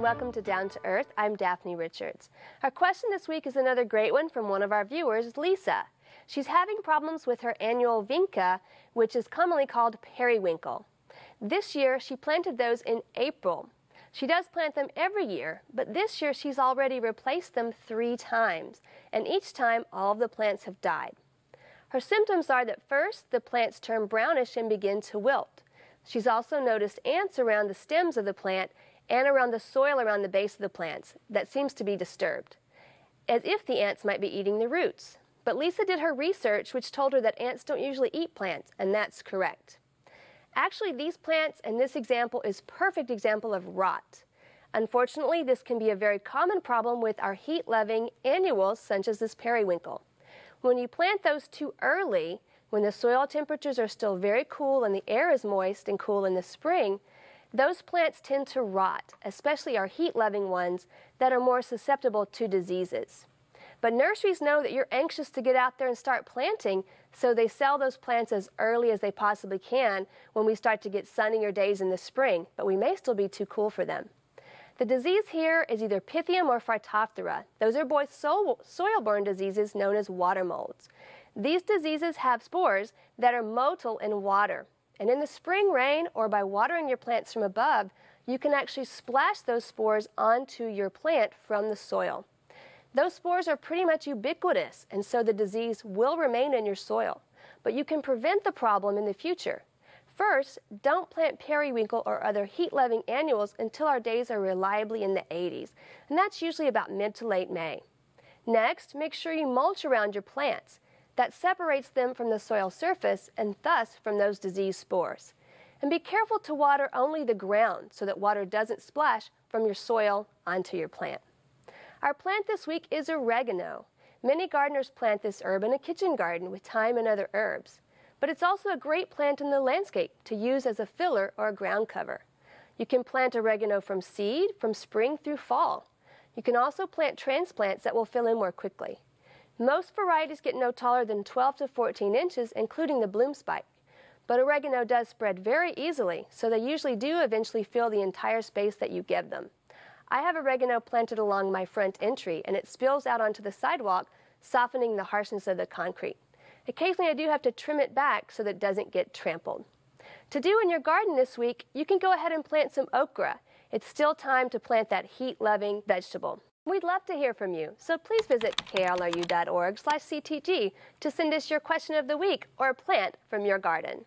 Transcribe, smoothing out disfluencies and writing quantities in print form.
and welcome to Down to Earth. I'm Daphne Richards. Our question this week is another great one from one of our viewers, Lisa. She's having problems with her annual vinca, which is commonly called periwinkle. This year, she planted those in April. She does plant them every year, but this year she's already replaced them 3 times, and each time all of the plants have died. Her symptoms are that first, the plants turn brownish and begin to wilt. She's also noticed ants around the stems of the plant and around the soil around the base of the plants that seems to be disturbed, as if the ants might be eating the roots. But Lisa did her research, which told her that ants don't usually eat plants, and that's correct. Actually, these plants and this example is a perfect example of rot. Unfortunately, this can be a very common problem with our heat-loving annuals, such as this periwinkle. When you plant those too early, when the soil temperatures are still very cool and the air is moist and cool in the spring, those plants tend to rot, especially our heat-loving ones that are more susceptible to diseases. But nurseries know that you're anxious to get out there and start planting, so they sell those plants as early as they possibly can when we start to get sunnier days in the spring, but we may still be too cool for them. The disease here is either Pythium or Phytophthora. Those are both soil-borne diseases known as water molds. These diseases have spores that are motile in water. And in the spring rain or by watering your plants from above, you can actually splash those spores onto your plant from the soil. Those spores are pretty much ubiquitous, and so the disease will remain in your soil. But you can prevent the problem in the future. First, don't plant periwinkle or other heat-loving annuals until our days are reliably in the 80s, and that's usually about mid to late May. Next, make sure you mulch around your plants. That separates them from the soil surface and thus from those disease spores. And be careful to water only the ground so that water doesn't splash from your soil onto your plant. Our plant this week is oregano. Many gardeners plant this herb in a kitchen garden with thyme and other herbs. But it's also a great plant in the landscape to use as a filler or a ground cover. You can plant oregano from seed from spring through fall. You can also plant transplants that will fill in more quickly. Most varieties get no taller than 12 to 14 inches, including the bloom spike. But oregano does spread very easily, so they usually do eventually fill the entire space that you give them. I have oregano planted along my front entry, and it spills out onto the sidewalk, softening the harshness of the concrete. Occasionally, I do have to trim it back so that it doesn't get trampled. To do in your garden this week, you can go ahead and plant some okra. It's still time to plant that heat-loving vegetable. We'd love to hear from you, so please visit klru.org/ctg to send us your question of the week or a plant from your garden.